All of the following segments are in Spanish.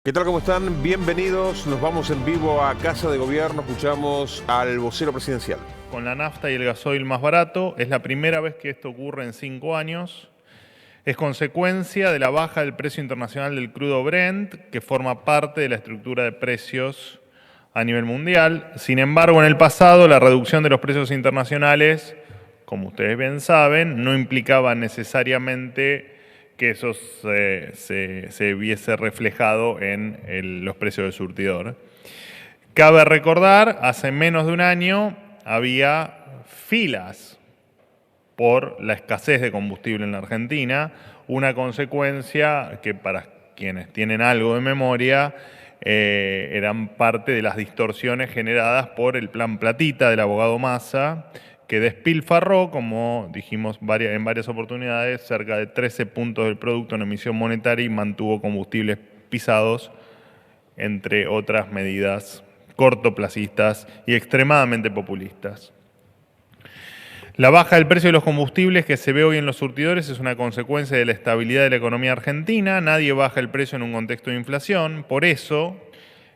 ¿Qué tal? ¿Cómo están? Bienvenidos. Nos vamos en vivo a Casa de Gobierno. Escuchamos al vocero presidencial. Con la nafta y el gasoil más barato, es la primera vez que esto ocurre en 5 años. Es consecuencia de la baja del precio internacional del crudo Brent, que forma parte de la estructura de precios a nivel mundial. Sin embargo, en el pasado, la reducción de los precios internacionales, como ustedes bien saben, no implicaba necesariamente que eso se viese reflejado en los precios del surtidor. Cabe recordar, hace menos de un año había filas por la escasez de combustible en la Argentina, una consecuencia que para quienes tienen algo de memoria eran parte de las distorsiones generadas por el plan Platita del abogado Massa, que despilfarró, como dijimos en varias oportunidades, cerca de 13 puntos del producto en emisión monetaria y mantuvo combustibles pisados, entre otras medidas cortoplacistas y extremadamente populistas. La baja del precio de los combustibles que se ve hoy en los surtidores es una consecuencia de la estabilidad de la economía argentina. Nadie baja el precio en un contexto de inflación. Por eso,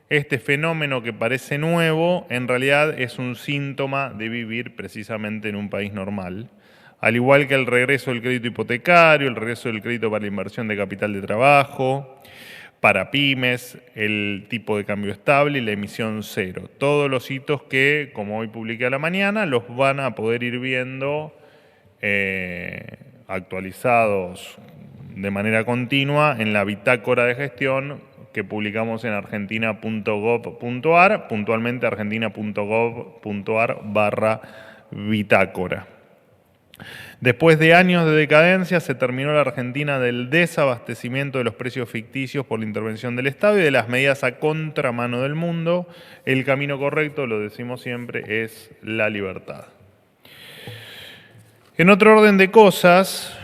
este fenómeno que parece nuevo, en realidad es un síntoma de vivir precisamente en un país normal. Al igual que el regreso del crédito hipotecario, el regreso del crédito para la inversión de capital de trabajo, para pymes, el tipo de cambio estable y la emisión cero. Todos los hitos que, como hoy publiqué a la mañana, los van a poder ir viendo actualizados de manera continua en la bitácora de gestión que publicamos en argentina.gov.ar, puntualmente argentina.gov.ar/bitácora. Después de años de decadencia, se terminó la Argentina del desabastecimiento de los precios ficticios por la intervención del Estado y de las medidas a contramano del mundo. El camino correcto, lo decimos siempre, es la libertad. En otro orden de cosas,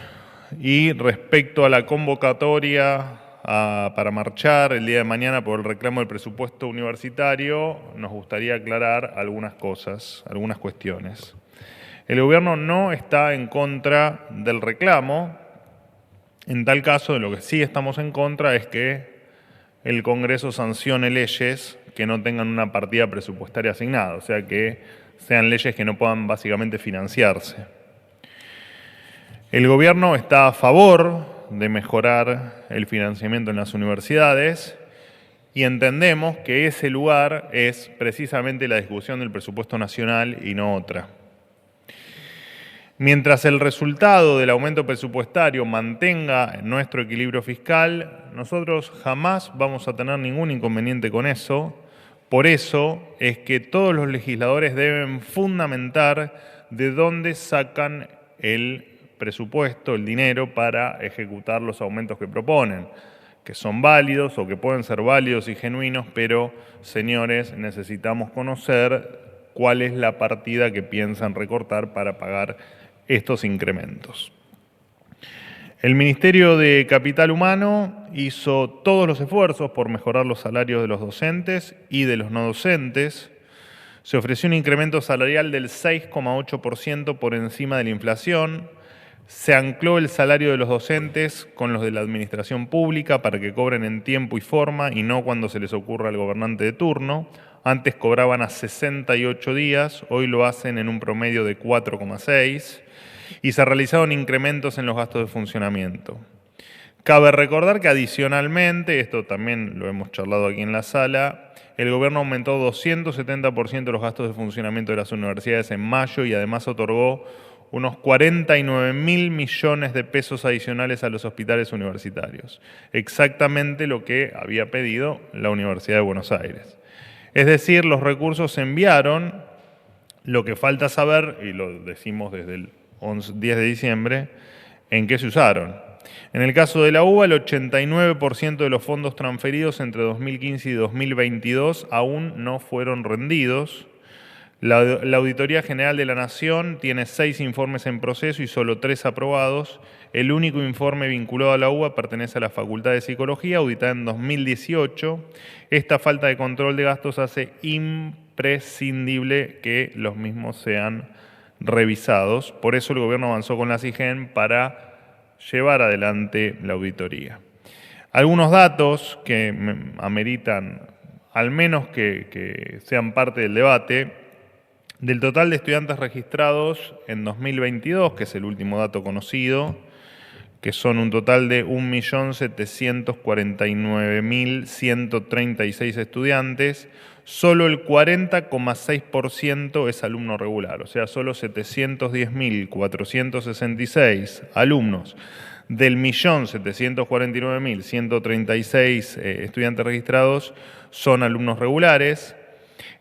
y respecto a la convocatoria para marchar el día de mañana por el reclamo del presupuesto universitario, nos gustaría aclarar algunas cosas, algunas cuestiones. El gobierno no está en contra del reclamo. En tal caso, de lo que sí estamos en contra es que el Congreso sancione leyes que no tengan una partida presupuestaria asignada, o sea, que sean leyes que no puedan básicamente financiarse. El gobierno está a favor de mejorar el financiamiento en las universidades y entendemos que ese lugar es precisamente la discusión del presupuesto nacional y no otra. Mientras el resultado del aumento presupuestario mantenga nuestro equilibrio fiscal, nosotros jamás vamos a tener ningún inconveniente con eso. Por eso es que todos los legisladores deben fundamentar de dónde sacan el presupuesto, el dinero, para ejecutar los aumentos que proponen, que son válidos o que pueden ser válidos y genuinos, pero, señores, necesitamos conocer cuál es la partida que piensan recortar para pagar estos incrementos. El Ministerio de Capital Humano hizo todos los esfuerzos por mejorar los salarios de los docentes y de los no docentes. Se ofreció un incremento salarial del 6,8% por encima de la inflación. Se ancló el salario de los docentes con los de la administración pública para que cobren en tiempo y forma y no cuando se les ocurra al gobernante de turno. Antes cobraban a 68 días, hoy lo hacen en un promedio de 4,6 y se realizaron incrementos en los gastos de funcionamiento. Cabe recordar que adicionalmente, esto también lo hemos charlado aquí en la sala, el gobierno aumentó 270% los gastos de funcionamiento de las universidades en mayo y además otorgó unos 49.000 millones de pesos adicionales a los hospitales universitarios, exactamente lo que había pedido la Universidad de Buenos Aires. Es decir, los recursos se enviaron, lo que falta saber, y lo decimos desde el 10 de diciembre, en qué se usaron. En el caso de la UBA, el 89% de los fondos transferidos entre 2015 y 2022 aún no fueron rendidos. La Auditoría General de la Nación tiene 6 informes en proceso y solo 3 aprobados. El único informe vinculado a la UBA pertenece a la Facultad de Psicología, auditada en 2018. Esta falta de control de gastos hace imprescindible que los mismos sean revisados. Por eso el gobierno avanzó con la SIGEN para llevar adelante la auditoría. Algunos datos que ameritan al menos que sean parte del debate. Del total de estudiantes registrados en 2022, que es el último dato conocido, que son un total de 1.749.136 estudiantes, solo el 40,6% es alumno regular, o sea, solo 710.466 alumnos del 1.749.136 estudiantes registrados son alumnos regulares.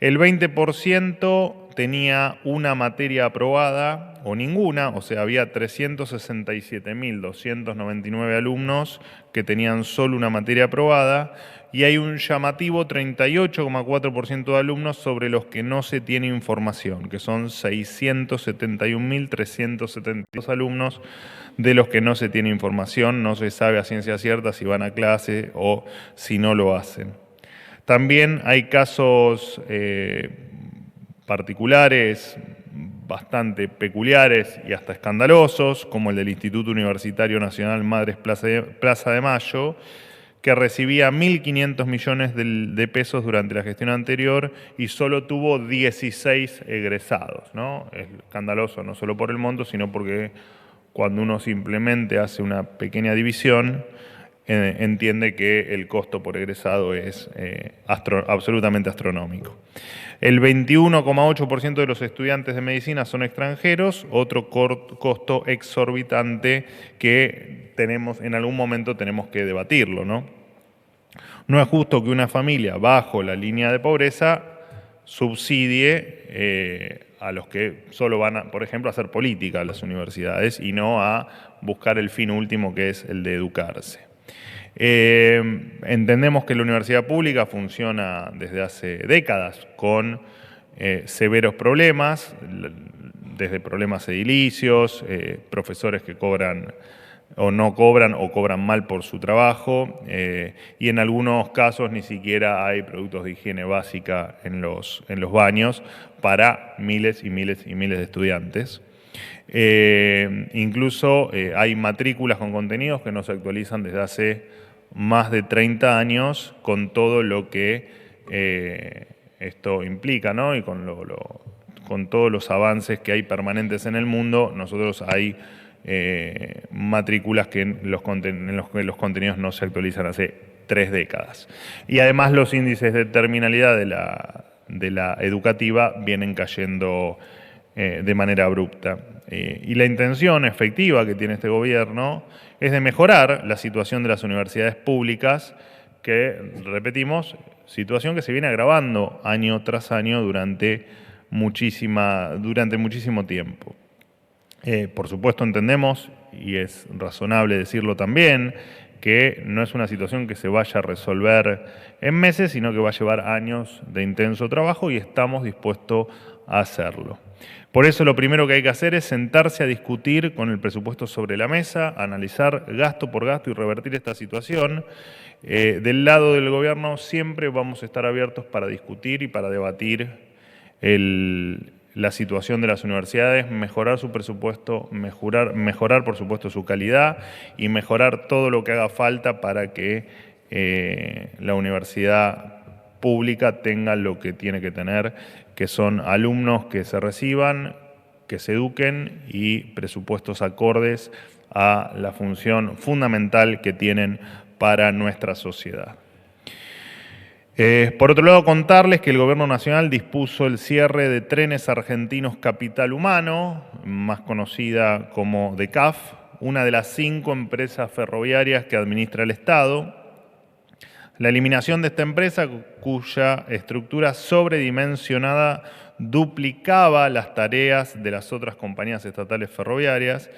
El 20% tenía una materia aprobada o ninguna, o sea, había 367.299 alumnos que tenían solo una materia aprobada, y hay un llamativo 38,4% de alumnos sobre los que no se tiene información, que son 671.372 alumnos de los que no se tiene información, no se sabe a ciencia cierta si van a clase o si no lo hacen. También hay casos particulares bastante peculiares y hasta escandalosos, como el del Instituto Universitario Nacional Madres Plaza de Mayo, que recibía 1.500 millones de pesos durante la gestión anterior y solo tuvo 16 egresados, ¿no? Es escandaloso no solo por el monto, sino porque cuando uno simplemente hace una pequeña división, entiende que el costo por egresado es absolutamente astronómico. El 21,8% de los estudiantes de medicina son extranjeros, otro costo exorbitante que en algún momento tenemos que debatirlo, ¿no? No es justo que una familia bajo la línea de pobreza subsidie a los que solo van, por ejemplo, a hacer política a las universidades y no a buscar el fin último, que es el de educarse. Entendemos que la universidad pública funciona desde hace décadas con severos problemas, desde problemas edilicios, profesores que cobran o no cobran o cobran mal por su trabajo, y en algunos casos ni siquiera hay productos de higiene básica en los baños para miles y miles y miles de estudiantes. Incluso hay matrículas con contenidos que no se actualizan desde hace más de 30 años, con todo lo que esto implica, ¿no? Y con todos los avances que hay permanentes en el mundo. Nosotros hay matrículas en los que los contenidos no se actualizan hace 3 décadas. Y además los índices de terminalidad de la educativa vienen cayendo de manera abrupta. Y la intención efectiva que tiene este gobierno es de mejorar la situación de las universidades públicas, que, repetimos, situación que se viene agravando año tras año durante muchísimo tiempo. Por supuesto entendemos, y es razonable decirlo también, que no es una situación que se vaya a resolver en meses, sino que va a llevar años de intenso trabajo, y estamos dispuestos a hacerlo. Por eso lo primero que hay que hacer es sentarse a discutir con el presupuesto sobre la mesa, analizar gasto por gasto y revertir esta situación. Del lado del gobierno siempre vamos a estar abiertos para discutir y para debatir la situación de las universidades, mejorar su presupuesto, mejorar por supuesto su calidad y mejorar todo lo que haga falta para que la universidad pública tenga lo que tiene que tener, que son alumnos que se reciban, que se eduquen y presupuestos acordes a la función fundamental que tienen para nuestra sociedad. Por otro lado, contarles que el Gobierno Nacional dispuso el cierre de Trenes Argentinos Capital Humano, más conocida como DECAF, una de las 5 empresas ferroviarias que administra el Estado. La eliminación de esta empresa, cuya estructura sobredimensionada duplicaba las tareas de las otras compañías estatales ferroviarias,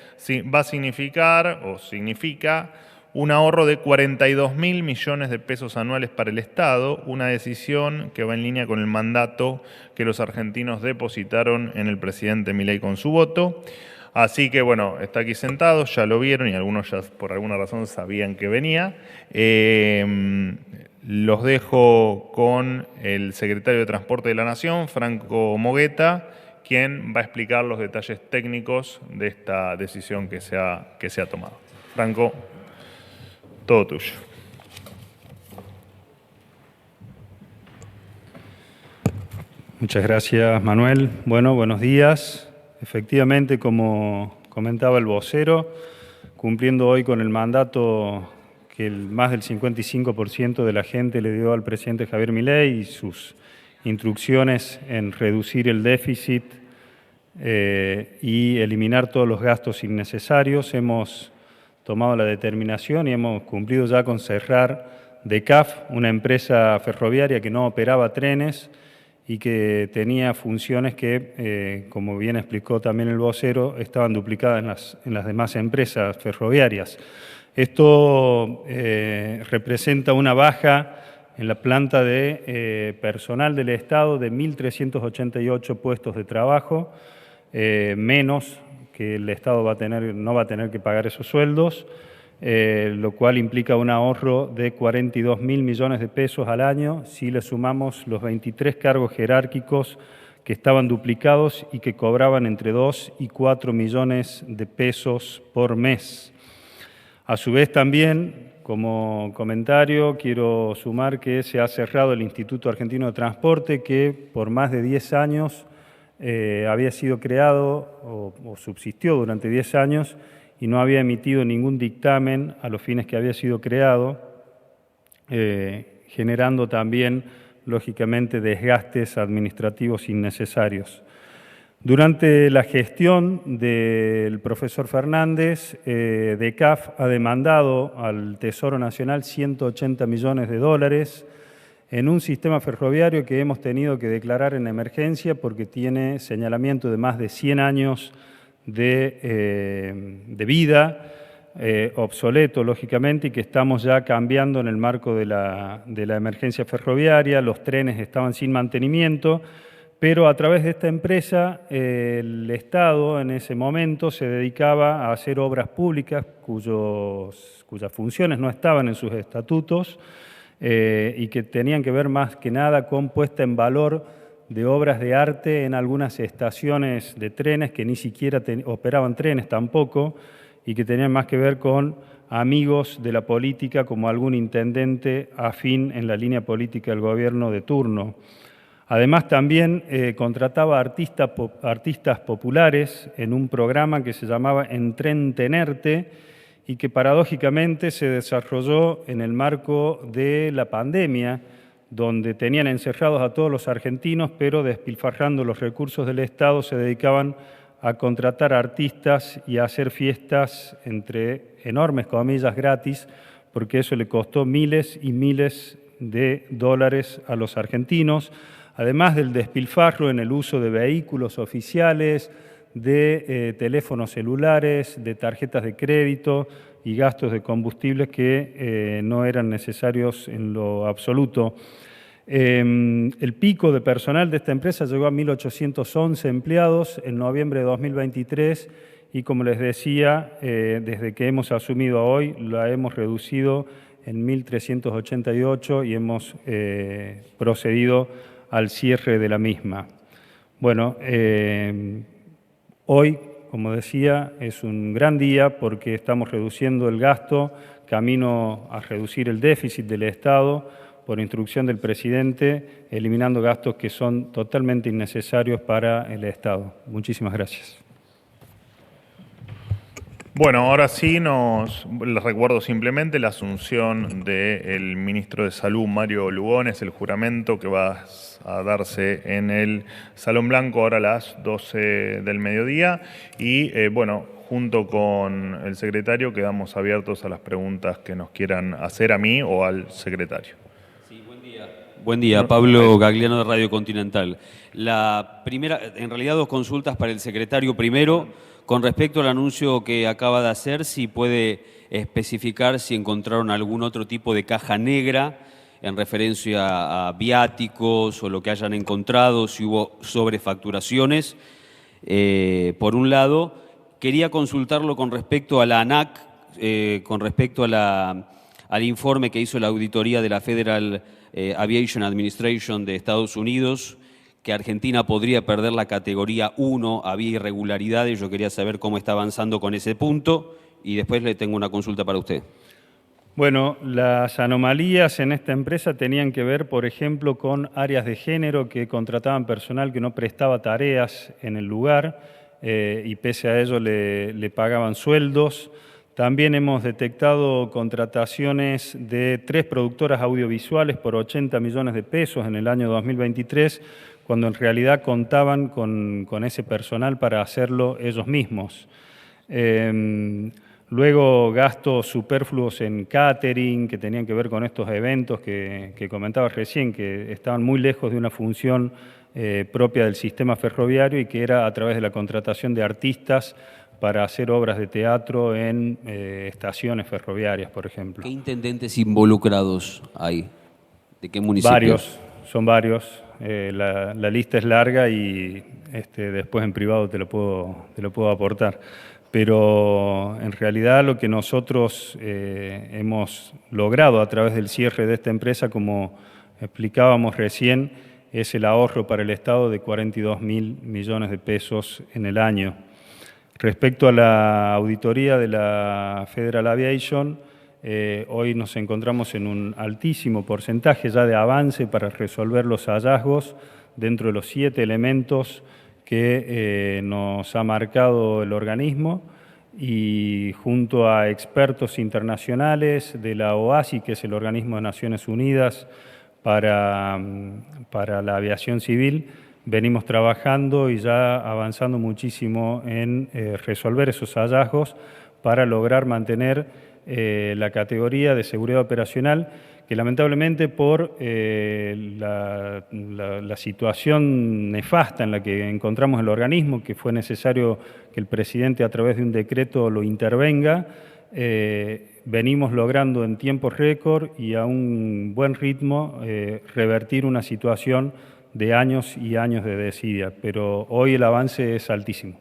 va a significa un ahorro de 42.000 millones de pesos anuales para el Estado, una decisión que va en línea con el mandato que los argentinos depositaron en el presidente Milei con su voto. Así que, bueno, está aquí sentado, ya lo vieron y algunos ya por alguna razón sabían que venía. Los dejo con el secretario de Transporte de la Nación, Franco Mogueta, quien va a explicar los detalles técnicos de esta decisión que se ha tomado. Franco, todo tuyo. Muchas gracias, Manuel. Bueno, buenos días. Efectivamente, como comentaba el vocero, cumpliendo hoy con el mandato que más del 55% de la gente le dio al presidente Javier Milei y sus instrucciones en reducir el déficit y eliminar todos los gastos innecesarios, hemos tomado la determinación y hemos cumplido ya con cerrar DECAF, una empresa ferroviaria que no operaba trenes y que tenía funciones que, como bien explicó también el vocero, estaban duplicadas en las demás empresas ferroviarias. Esto representa una baja en la planta de personal del Estado de 1.388 puestos de trabajo, menos que el Estado no va a tener que pagar esos sueldos, lo cual implica un ahorro de 42.000 millones de pesos al año si le sumamos los 23 cargos jerárquicos que estaban duplicados y que cobraban entre 2 y 4 millones de pesos por mes. A su vez también, como comentario, quiero sumar que se ha cerrado el Instituto Argentino de Transporte, que por más de 10 años había sido creado o subsistió durante 10 años y no había emitido ningún dictamen a los fines que había sido creado, generando también, lógicamente, desgastes administrativos innecesarios. Durante la gestión del profesor Fernández, DECAF ha demandado al Tesoro Nacional 180 millones de dólares en un sistema ferroviario que hemos tenido que declarar en emergencia porque tiene señalamiento de más de 100 años de vida, obsoleto lógicamente, y que estamos ya cambiando en el marco de la emergencia ferroviaria. Los trenes estaban sin mantenimiento, pero a través de esta empresa el Estado en ese momento se dedicaba a hacer obras públicas cuyas funciones no estaban en sus estatutos y que tenían que ver más que nada con puesta en valor de obras de arte en algunas estaciones de trenes que ni siquiera operaban trenes tampoco y que tenían más que ver con amigos de la política como algún intendente afín en la línea política del gobierno de turno. Además también contrataba artistas populares en un programa que se llamaba Entretenerte y que paradójicamente se desarrolló en el marco de la pandemia, donde tenían encerrados a todos los argentinos, pero despilfarrando los recursos del Estado se dedicaban a contratar artistas y a hacer fiestas, entre enormes comillas, gratis, porque eso le costó miles y miles de dólares a los argentinos, además del despilfarro en el uso de vehículos oficiales, de teléfonos celulares, de tarjetas de crédito y gastos de combustibles que no eran necesarios en lo absoluto. El pico de personal de esta empresa llegó a 1.811 empleados en noviembre de 2023 y, como les decía, desde que hemos asumido hoy la hemos reducido en 1.388 y hemos procedido al cierre de la misma. Bueno, hoy, como decía, es un gran día porque estamos reduciendo el gasto, camino a reducir el déficit del Estado por instrucción del presidente, eliminando gastos que son totalmente innecesarios para el Estado. Muchísimas gracias. Bueno, ahora sí les recuerdo simplemente la asunción del ministro de Salud, Mario Lugones, el juramento que va a darse en el Salón Blanco ahora a las 12 del mediodía. Y bueno, junto con el secretario quedamos abiertos a las preguntas que nos quieran hacer a mí o al secretario. Sí, buen día. Buen día, Pablo Gagliano de Radio Continental. La primera, en realidad dos consultas para el secretario. Primero, con respecto al anuncio que acaba de hacer, si puede especificar si encontraron algún otro tipo de caja negra en referencia a viáticos o lo que hayan encontrado, si hubo sobrefacturaciones. Por un lado, quería consultarlo con respecto a la ANAC, con respecto a al informe que hizo la auditoría de la Federal Aviation Administration de Estados Unidos, que Argentina podría perder la categoría 1, había irregularidades. Yo quería saber cómo está avanzando con ese punto y después le tengo una consulta para usted. Bueno, las anomalías en esta empresa tenían que ver, por ejemplo, con áreas de género que contrataban personal que no prestaba tareas en el lugar y pese a ello le pagaban sueldos. También hemos detectado contrataciones de 3 productoras audiovisuales por 80 millones de pesos en el año 2023, cuando en realidad contaban con ese personal para hacerlo ellos mismos. Luego gastos superfluos en catering que tenían que ver con estos eventos que comentaba recién, que estaban muy lejos de una función propia del sistema ferroviario y que era a través de la contratación de artistas para hacer obras de teatro en estaciones ferroviarias, por ejemplo. ¿Qué intendentes involucrados hay? ¿De qué municipios? Varios, son varios. La lista es larga y después en privado te lo puedo aportar. Pero en realidad lo que nosotros hemos logrado a través del cierre de esta empresa, como explicábamos recién, es el ahorro para el Estado de 42.000 millones de pesos en el año. Respecto a la auditoría de la Federal Aviation, hoy nos encontramos en un altísimo porcentaje ya de avance para resolver los hallazgos dentro de los 7 elementos que nos ha marcado el organismo y junto a expertos internacionales de la OASI, que es el organismo de Naciones Unidas para la aviación civil, venimos trabajando y ya avanzando muchísimo en resolver esos hallazgos para lograr mantener la categoría de seguridad operacional, que lamentablemente por la situación nefasta en la que encontramos el organismo, que fue necesario que el presidente a través de un decreto lo intervenga, venimos logrando en tiempo récord y a un buen ritmo revertir una situación de años y años de desidia, pero hoy el avance es altísimo.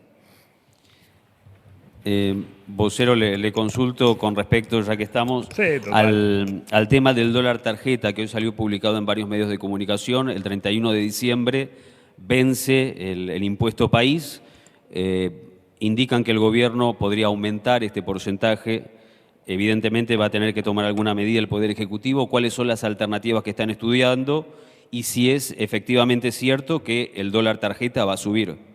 Vocero, le consulto con respecto, ya que estamos, Sí, al tema del dólar tarjeta, que hoy salió publicado en varios medios de comunicación. El 31 de diciembre vence el impuesto país. Indican que el gobierno podría aumentar este porcentaje. Evidentemente va a tener que tomar alguna medida el Poder Ejecutivo. ¿Cuáles son las alternativas que están estudiando? Y si es efectivamente cierto que el dólar tarjeta va a subir.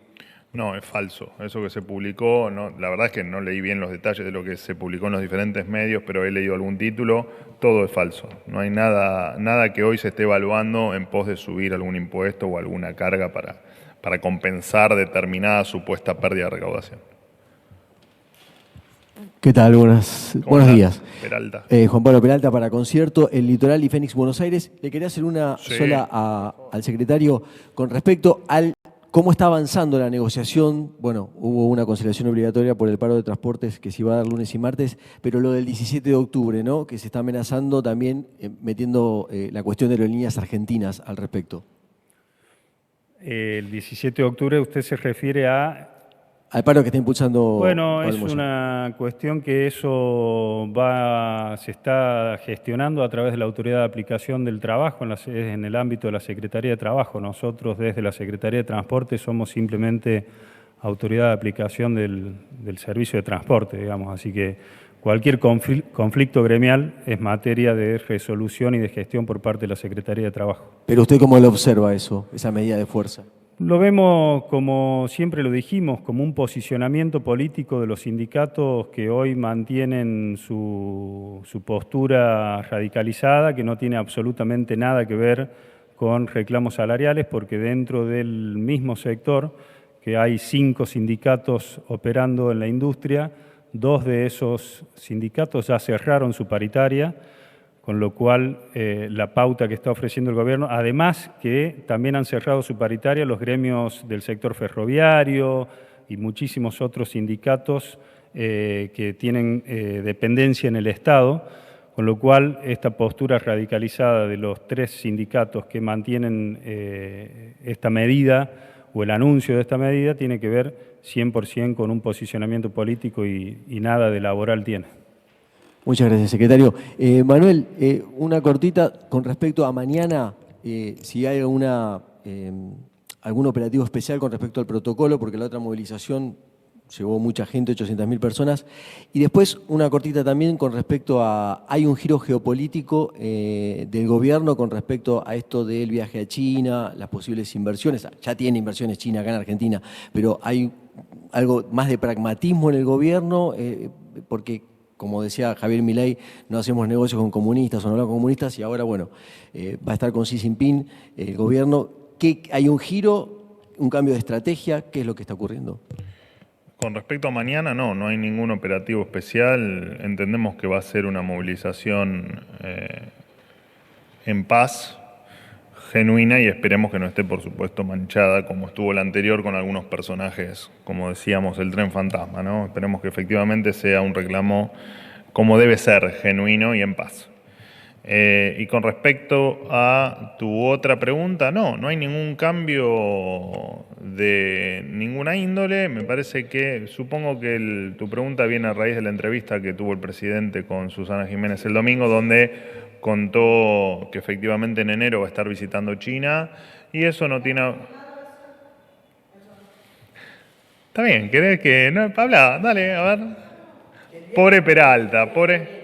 No, es falso. Eso que se publicó, no, la verdad es que no leí bien los detalles de lo que se publicó en los diferentes medios, pero he leído algún título, todo es falso. No hay nada que hoy se esté evaluando en pos de subir algún impuesto o alguna carga para compensar determinada supuesta pérdida de recaudación. ¿Qué tal? Buenos días. Peralta. Juan Pablo Peralta para Concierto, El Litoral y Fénix Buenos Aires. Le quería hacer una sola al secretario con respecto al cómo está avanzando la negociación. Bueno, hubo una conciliación obligatoria por el paro de transportes que se iba a dar lunes y martes, pero lo del 17 de octubre, ¿no? Que se está amenazando también metiendo la cuestión de aerolíneas argentinas al respecto. El 17 de octubre usted se refiere al paro que está impulsando. Bueno, es Moya. una cuestión que eso se está gestionando a través de la Autoridad de Aplicación del Trabajo en el ámbito de la Secretaría de Trabajo. Nosotros desde la Secretaría de Transporte somos simplemente autoridad de aplicación del servicio de transporte, digamos. Así que cualquier conflicto gremial es materia de resolución y de gestión por parte de la Secretaría de Trabajo. Pero usted, ¿cómo lo observa eso, esa medida de fuerza? Lo vemos, como siempre lo dijimos, como un posicionamiento político de los sindicatos que hoy mantienen su postura radicalizada, que no tiene absolutamente nada que ver con reclamos salariales, porque dentro del mismo sector, que hay 5 sindicatos operando en la industria, 2 de esos sindicatos ya cerraron su paritaria, con lo cual la pauta que está ofreciendo el gobierno, además que también han cerrado su paritaria los gremios del sector ferroviario y muchísimos otros sindicatos que tienen dependencia en el Estado, con lo cual esta postura radicalizada de los 3 sindicatos que mantienen esta medida o el anuncio de esta medida tiene que ver 100% con un posicionamiento político y nada de laboral tiene. Muchas gracias, secretario. Manuel, una cortita con respecto a mañana, si hay algún operativo especial con respecto al protocolo, porque la otra movilización llegó mucha gente, 800.000 personas. Y después una cortita también con respecto a, hay un giro geopolítico del gobierno con respecto a esto del viaje a China, las posibles inversiones. Ya tiene inversiones China acá en Argentina, pero hay algo más de pragmatismo en el gobierno, porque, como decía Javier Milei, no hacemos negocios con comunistas o no hablamos con comunistas, y ahora, bueno, va a estar con Xi Jinping el gobierno. ¿Hay un giro, un cambio de estrategia? ¿Qué es lo que está ocurriendo? Con respecto a mañana, no hay ningún operativo especial. Entendemos que va a ser una movilización en paz, genuina, y esperemos que no esté, por supuesto, manchada como estuvo la anterior con algunos personajes, como decíamos, el tren fantasma, ¿no? Esperemos que efectivamente sea un reclamo como debe ser, genuino y en paz. Y con respecto a tu otra pregunta, no hay ningún cambio de ninguna índole. Me parece que, supongo que tu pregunta viene a raíz de la entrevista que tuvo el presidente con Susana Jiménez el domingo, donde contó que efectivamente en enero va a estar visitando China, y eso no tiene... Está bien, ¿querés que...? No, habla, dale, a ver. Pobre Peralta, pobre...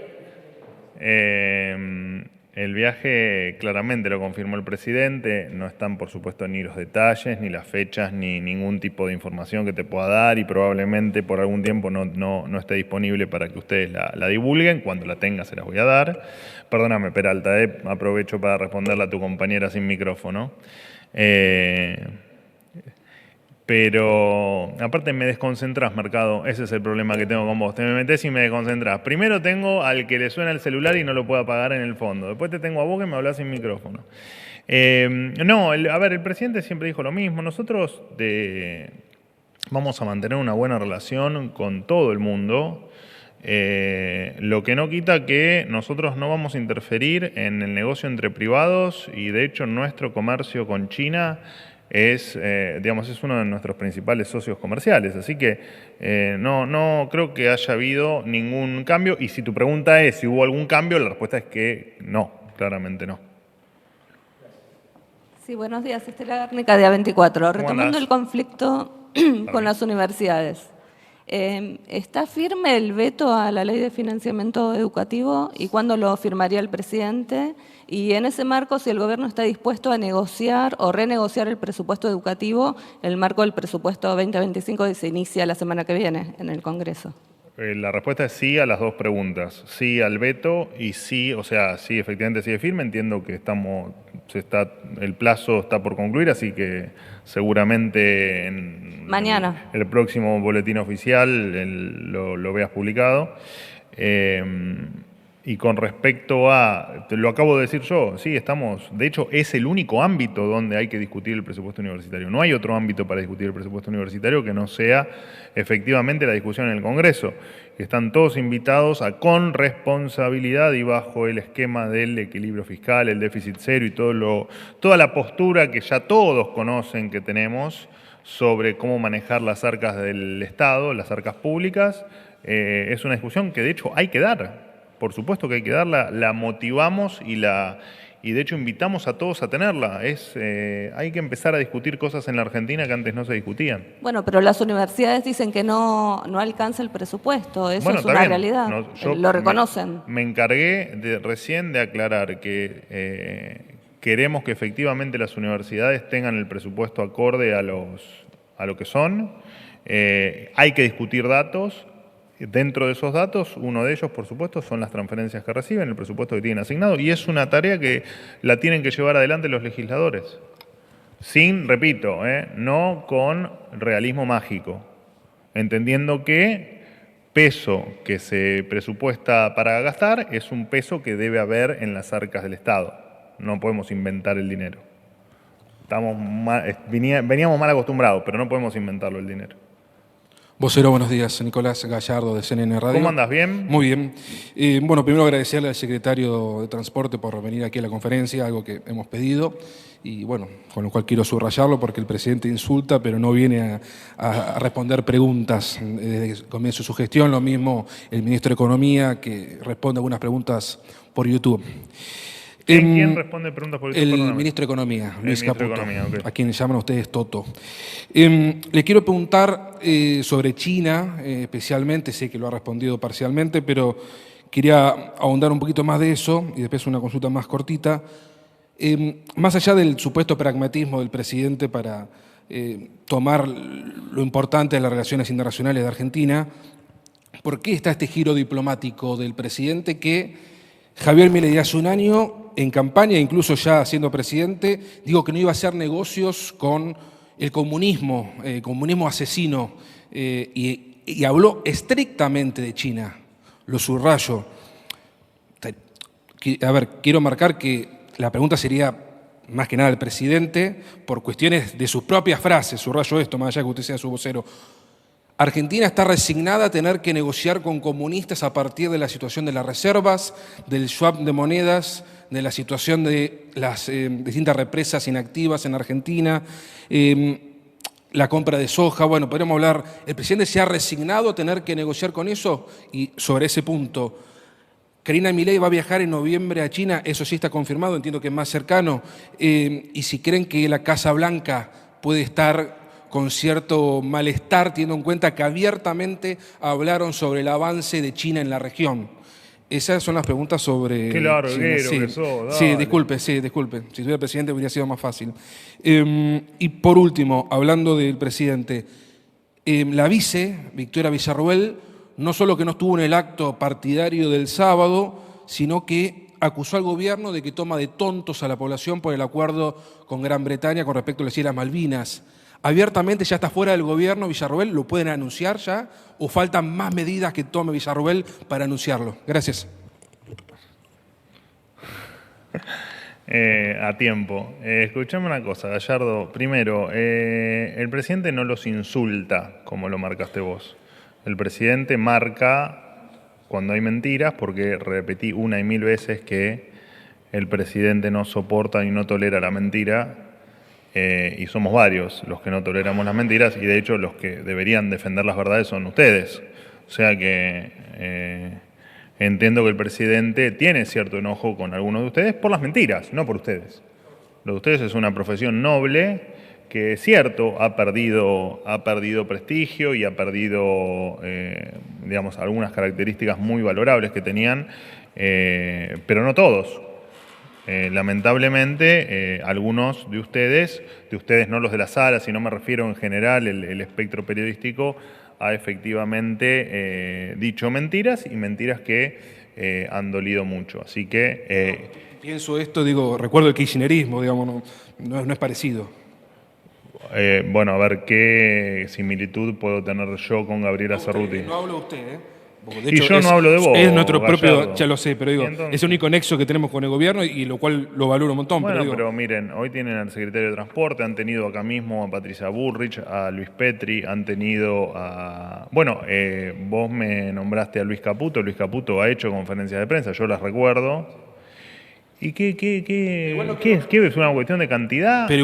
el viaje claramente lo confirmó el presidente, no están por supuesto ni los detalles, ni las fechas, ni ningún tipo de información que te pueda dar, y probablemente por algún tiempo no esté disponible para que ustedes la divulguen. Cuando la tenga se las voy a dar. Perdóname, Peralta, aprovecho para responderle a tu compañera sin micrófono. Pero aparte me desconcentrás, Mercado, ese es el problema que tengo con vos. Te me metés y me desconcentrás. Primero tengo al que le suena el celular y no lo puede apagar en el fondo. Después te tengo a vos que me hablás sin micrófono. El presidente siempre dijo lo mismo. Nosotros vamos a mantener una buena relación con todo el mundo. Lo que no quita que nosotros no vamos a interferir en el negocio entre privados, y de hecho nuestro comercio con China es uno de nuestros principales socios comerciales. Así que no creo que haya habido ningún cambio. Y si tu pregunta es si hubo algún cambio, la respuesta es que no, claramente no. Sí, buenos días. Estela Gárnica de A24. Retomando andás? el conflicto con las universidades. ¿Está firme el veto a la ley de financiamiento educativo y cuándo lo firmaría el presidente? Y en ese marco, si el gobierno está dispuesto a negociar o renegociar el presupuesto educativo, el marco del presupuesto 2025 que se inicia la semana que viene en el Congreso. La respuesta es sí a las dos preguntas. Sí al veto y sí, sí, efectivamente sigue firme. Entiendo que el plazo está por concluir, así que seguramente mañana el próximo boletín oficial lo veas publicado. Y con respecto a, te lo acabo de decir yo, sí, de hecho es el único ámbito donde hay que discutir el presupuesto universitario. No hay otro ámbito para discutir el presupuesto universitario que no sea efectivamente la discusión en el Congreso. Están todos invitados a, con responsabilidad y bajo el esquema del equilibrio fiscal, el déficit cero y toda la postura que ya todos conocen que tenemos sobre cómo manejar las arcas del Estado, las arcas públicas. Es una discusión que de hecho hay que dar. Por supuesto que hay que darla, la motivamos y de hecho invitamos a todos a tenerla. Hay que empezar a discutir cosas en la Argentina que antes no se discutían. Bueno, pero las universidades dicen que no alcanza el presupuesto, eso es una realidad, lo reconocen. Me encargué recién de aclarar que queremos que efectivamente las universidades tengan el presupuesto acorde a lo que son. Hay que discutir datos. Dentro de esos datos, uno de ellos, por supuesto, son las transferencias que reciben, el presupuesto que tienen asignado, y es una tarea que la tienen que llevar adelante los legisladores. Repito, no con realismo mágico, entendiendo que peso que se presupuesta para gastar es un peso que debe haber en las arcas del Estado. No podemos inventar el dinero. Veníamos mal acostumbrados, pero no podemos inventarlo el dinero. Vocero, buenos días. Nicolás Gallardo, de CNN Radio. ¿Cómo andas? ¿Bien? Muy bien. Primero agradecerle al secretario de Transporte por venir aquí a la conferencia, algo que hemos pedido, y con lo cual quiero subrayarlo porque el presidente insulta, pero no viene a responder preguntas desde el comienzo de su gestión. Lo mismo el ministro de Economía, que responde algunas preguntas por YouTube. ¿Quién responde preguntas por El Perdóname. ministro de Economía, Luis ministro de Caputo, Economía, ok. a quien llaman ustedes Toto. Le quiero preguntar sobre China, especialmente, sé que lo ha respondido parcialmente, pero quería ahondar un poquito más de eso y después una consulta más cortita. Más allá del supuesto pragmatismo del presidente para tomar lo importante de las relaciones internacionales de Argentina, ¿por qué está este giro diplomático del presidente que Javier Milei hace un año en campaña, incluso ya siendo presidente, dijo que no iba a hacer negocios con el comunismo asesino, y habló estrictamente de China? Lo subrayo. A ver, quiero marcar que la pregunta sería más que nada al presidente por cuestiones de sus propias frases, subrayo esto, más allá de que usted sea su vocero. Argentina está resignada a tener que negociar con comunistas a partir de la situación de las reservas, del swap de monedas, de la situación de las distintas represas inactivas en Argentina, la compra de soja. Bueno, podríamos hablar, ¿el presidente se ha resignado a tener que negociar con eso? Y sobre ese punto, Karina Milei va a viajar en noviembre a China, eso sí está confirmado, entiendo que es más cercano, y si creen que la Casa Blanca puede estar con cierto malestar, teniendo en cuenta que abiertamente hablaron sobre el avance de China en la región. Esas son las preguntas sobre Qué larguero China. que sos, Sí, dale. disculpe. Si tuviera presidente hubiera sido más fácil. Y por último, hablando del presidente, la vice, Victoria Villarroel, no solo que no estuvo en el acto partidario del sábado, sino que acusó al gobierno de que toma de tontos a la población por el acuerdo con Gran Bretaña con respecto a las Islas Malvinas. Abiertamente ya está fuera del gobierno Villarroel, ¿lo pueden anunciar ya? ¿O faltan más medidas que tome Villarroel para anunciarlo? Gracias. A tiempo. Escuchame una cosa, Gallardo. Primero, el presidente no los insulta, como lo marcaste vos. El presidente marca cuando hay mentiras, porque repetí una y mil veces que el presidente no soporta y no tolera la mentira. Y somos varios los que no toleramos las mentiras, y de hecho los que deberían defender las verdades son ustedes. O sea que entiendo que el presidente tiene cierto enojo con algunos de ustedes por las mentiras, no por ustedes. Lo de ustedes es una profesión noble que, es cierto, ha perdido prestigio y ha perdido, digamos, algunas características muy valorables que tenían, pero no todos. Lamentablemente, algunos de ustedes no los de la sala, sino me refiero en general, el espectro periodístico, ha efectivamente dicho mentiras, y mentiras que han dolido mucho. Así que... Pienso esto, recuerdo el kirchnerismo, no es parecido. Bueno, a ver, ¿qué similitud puedo tener yo con Gabriela Cerruti? No hablo de usted, ¿eh? De hecho, y yo no hablo de vos, es nuestro propio, Gallardo. ya lo sé, pero Entonces, es el único nexo que tenemos con el gobierno, y lo cual lo valoro un montón. Bueno, pero pero miren, hoy tienen al secretario de Transporte, han tenido acá mismo a Patricia Bullrich, a Luis Petri, han tenido a... Bueno, vos me nombraste a Luis Caputo ha hecho conferencias de prensa, yo las recuerdo. ¿Y qué es una cuestión de cantidad? Pero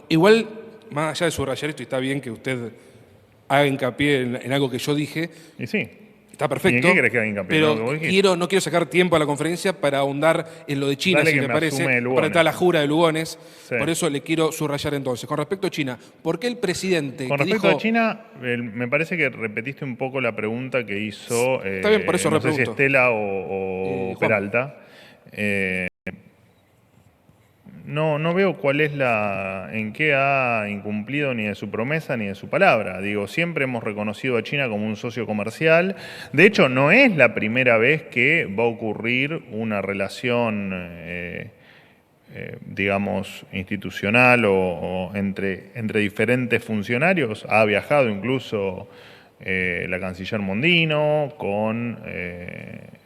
igual, más allá de subrayar esto, y está bien que usted haga hincapié en algo que yo dije. Y sí. Está perfecto. ¿Y en qué querés que haga hincapié? Pero ¿No? no quiero sacar tiempo a la conferencia para ahondar en lo de China, Dale, si que le me parece, asume para Lugones. estar la jura de Lugones. Sí. Por eso le quiero subrayar entonces. Con respecto a China, ¿por qué el presidente Con que respecto dijo... a China, me parece que repetiste un poco la pregunta que hizo, Está bien, por eso no sé si repregunto. Estela o Juan. Peralta. No veo cuál es en qué ha incumplido ni de su promesa ni de su palabra. Siempre hemos reconocido a China como un socio comercial. De hecho, no es la primera vez que va a ocurrir una relación, digamos, institucional o entre diferentes funcionarios. Ha viajado incluso la canciller Mondino con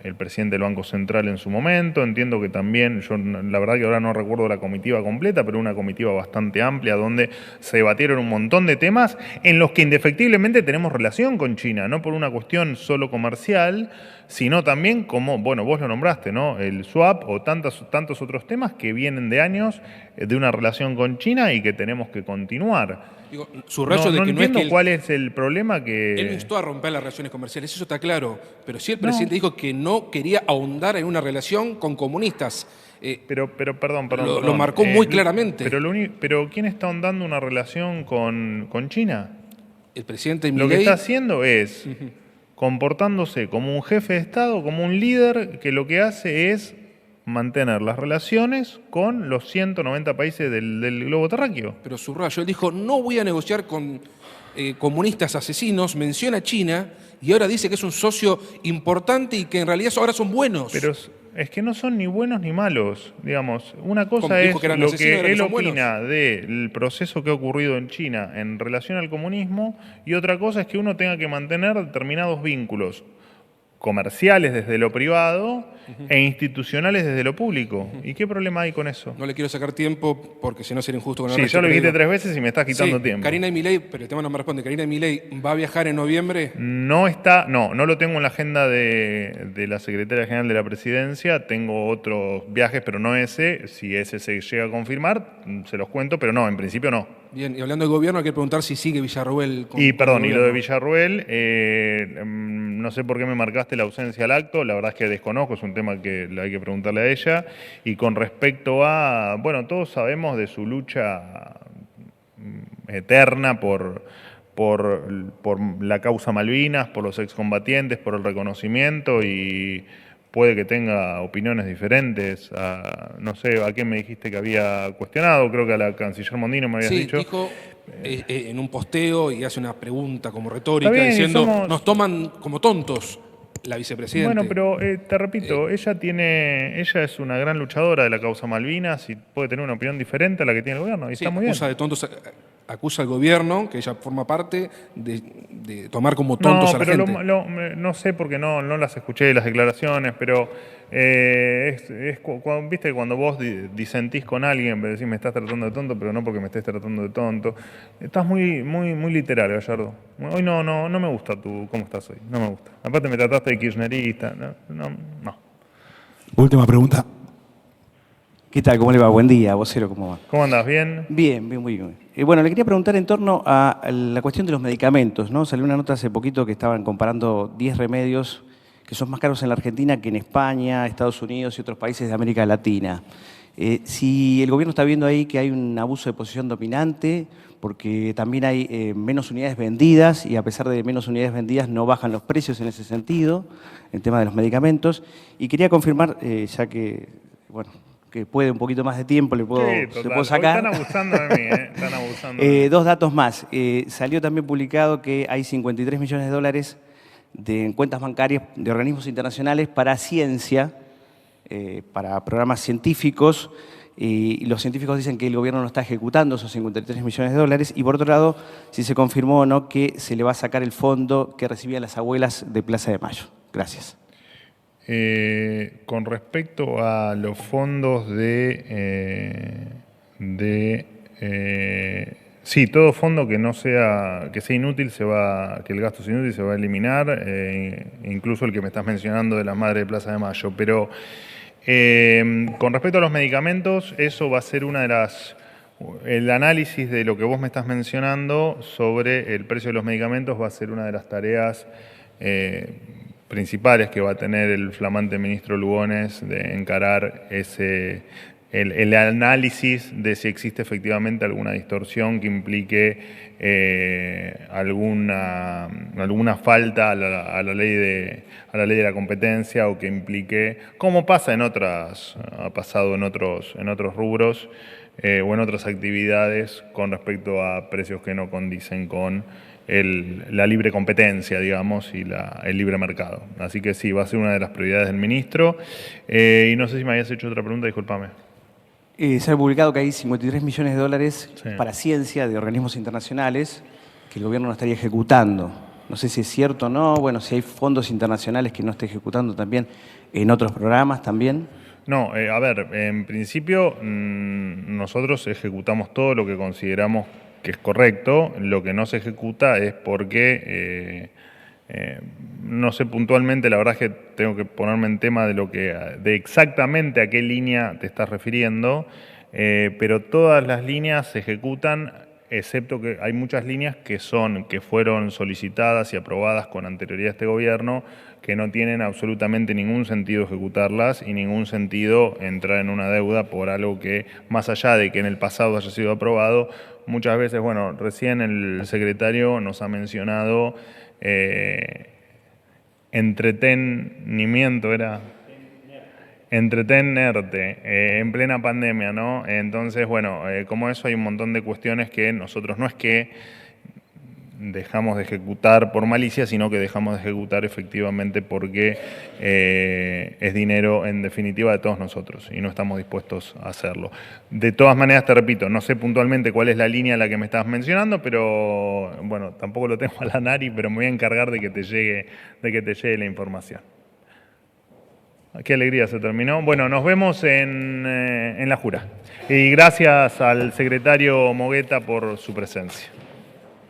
el presidente del Banco Central en su momento. Entiendo que también, yo la verdad que ahora no recuerdo la comitiva completa, pero una comitiva bastante amplia donde se debatieron un montón de temas en los que indefectiblemente tenemos relación con China, no por una cuestión solo comercial, sino también como, bueno, vos lo nombraste, ¿no? El swap o tantos otros temas que vienen de años de una relación con China y que tenemos que continuar. Digo, subrayo de no que no es entiendo que cuál es el problema que... él no instó a romper las relaciones comerciales, eso está claro. Pero sí el presidente dijo que no quería ahondar en una relación con comunistas. Pero perdón. Lo marcó muy claramente. Pero ¿quién está ahondando una relación con China? El presidente Lo que Milei, está haciendo es comportándose como un jefe de Estado, como un líder que lo que hace es mantener las relaciones con los 190 países del globo terráqueo. pero subrayo, él dijo, no voy a negociar con comunistas asesinos, menciona a China y ahora dice que es un socio importante y que en realidad ahora son buenos. Pero es que no son ni buenos ni malos, digamos. Una Como cosa dijo es que eran lo asesinos, que ahora que él son opina del proceso que ha ocurrido en China en relación al comunismo y otra cosa es que uno tenga que mantener determinados vínculos comerciales desde lo privado e institucionales desde lo público. ¿Y qué problema hay con eso? No le quiero sacar tiempo porque si no sería injusto con el Sí, resto, ya lo pero dijiste digo, 3 veces y me estás quitando sí, tiempo. Karina y Milei, pero el tema no me responde. Karina y Milei va a viajar en noviembre. No lo tengo en la agenda de la Secretaria General de la Presidencia, tengo otros viajes, pero no ese. Si ese se llega a confirmar, se los cuento, pero no, en principio no. Bien, y hablando de gobierno, hay que preguntar si sigue Villarruel con Y el perdón, y lo de gobierno. Villarruel, no sé por qué me marcaste la ausencia al acto, la verdad es que desconozco, es un tema que le hay que preguntarle a ella. Y con respecto a, bueno, todos sabemos de su lucha eterna por la causa Malvinas, por los excombatientes, por el reconocimiento y puede que tenga opiniones diferentes. No sé, ¿a quién me dijiste que había cuestionado? Creo que a la canciller Mondino me habías Sí, dicho. dijo en un posteo y hace una pregunta como retórica Está bien, y diciendo, somos- nos toman como tontos la vicepresidenta. Bueno, pero te repito, ella es una gran luchadora de la causa Malvinas y puede tener una opinión diferente a la que tiene el gobierno. Y Sí, está muy bien. acusa de tontos, acusa al gobierno, que ella forma parte, de tomar como tontos No, a la pero gente. no sé porque no las escuché las declaraciones, pero viste cuando vos disentís con alguien, decís me estás tratando de tonto, pero no porque me estés tratando de tonto. Estás muy literario, Gallardo. Hoy no me gusta cómo estás hoy, no me gusta. Aparte me trataste de kirchnerista, no. Última pregunta. ¿Qué tal? ¿Cómo le va? Buen día, vocero, ¿cómo va? ¿Cómo andás? ¿Bien? Bien, muy bien. Bueno, le quería preguntar en torno a la cuestión de los medicamentos, ¿no? Salió una nota hace poquito que estaban comparando 10 remedios que son más caros en la Argentina que en España, Estados Unidos y otros países de América Latina. Si el gobierno está viendo ahí que hay un abuso de posición dominante, porque también hay menos unidades vendidas y a pesar de menos unidades vendidas no bajan los precios en ese sentido, el tema de los medicamentos. Y quería confirmar, ya que, bueno, que puede un poquito más de tiempo, le puedo, Sí, le total. puedo sacar. Hoy están abusando de mí, Están abusando de mí. Dos datos más. Salió también publicado que hay 53 millones de dólares en cuentas bancarias de organismos internacionales para ciencia, para programas científicos, y los científicos dicen que el gobierno no está ejecutando esos 53 millones de dólares, y por otro lado, si se confirmó o no que se le va a sacar el fondo que recibían las abuelas de Plaza de Mayo. Gracias. Con respecto a los fondos sí, todo fondo que sea inútil que el gasto sea inútil se va a eliminar, incluso el que me estás mencionando de las madres de Plaza de Mayo. Pero con respecto a los medicamentos, eso va a ser el análisis de lo que vos me estás mencionando sobre el precio de los medicamentos va a ser una de las tareas principales que va a tener el flamante ministro Lugones de encarar el análisis de si existe efectivamente alguna distorsión que implique alguna falta a la ley de la competencia o que implique, como ha pasado en otros rubros o en otras actividades con respecto a precios que no condicen con la libre competencia, digamos, y el libre mercado. Así que sí, va a ser una de las prioridades del ministro. Y no sé si me habías hecho otra pregunta, discúlpame. Se ha publicado que hay 53 millones de dólares Sí. para ciencia de organismos internacionales que el gobierno no estaría ejecutando. No sé si es cierto o no, bueno, si hay fondos internacionales que no esté ejecutando también en otros programas también. No, a ver, en principio nosotros ejecutamos todo lo que consideramos que es correcto. Lo que no se ejecuta es porque, no sé puntualmente, la verdad es que tengo que ponerme en tema de exactamente a qué línea te estás refiriendo, pero todas las líneas se ejecutan excepto que hay muchas líneas que fueron solicitadas y aprobadas con anterioridad a este gobierno, que no tienen absolutamente ningún sentido ejecutarlas y ningún sentido entrar en una deuda por algo que, más allá de que en el pasado haya sido aprobado, muchas veces, bueno, recién el secretario nos ha mencionado entretenimiento, entretenerte en plena pandemia, ¿no? Entonces, bueno, como eso hay un montón de cuestiones que nosotros no es que dejamos de ejecutar por malicia, sino que dejamos de ejecutar efectivamente porque es dinero en definitiva de todos nosotros y no estamos dispuestos a hacerlo. De todas maneras, te repito, no sé puntualmente cuál es la línea a la que me estás mencionando, pero bueno, tampoco lo tengo a la nariz, pero me voy a encargar de que te llegue la información. Qué alegría, se terminó. Bueno, nos vemos en la jura. Y gracias al secretario Mogueta por su presencia.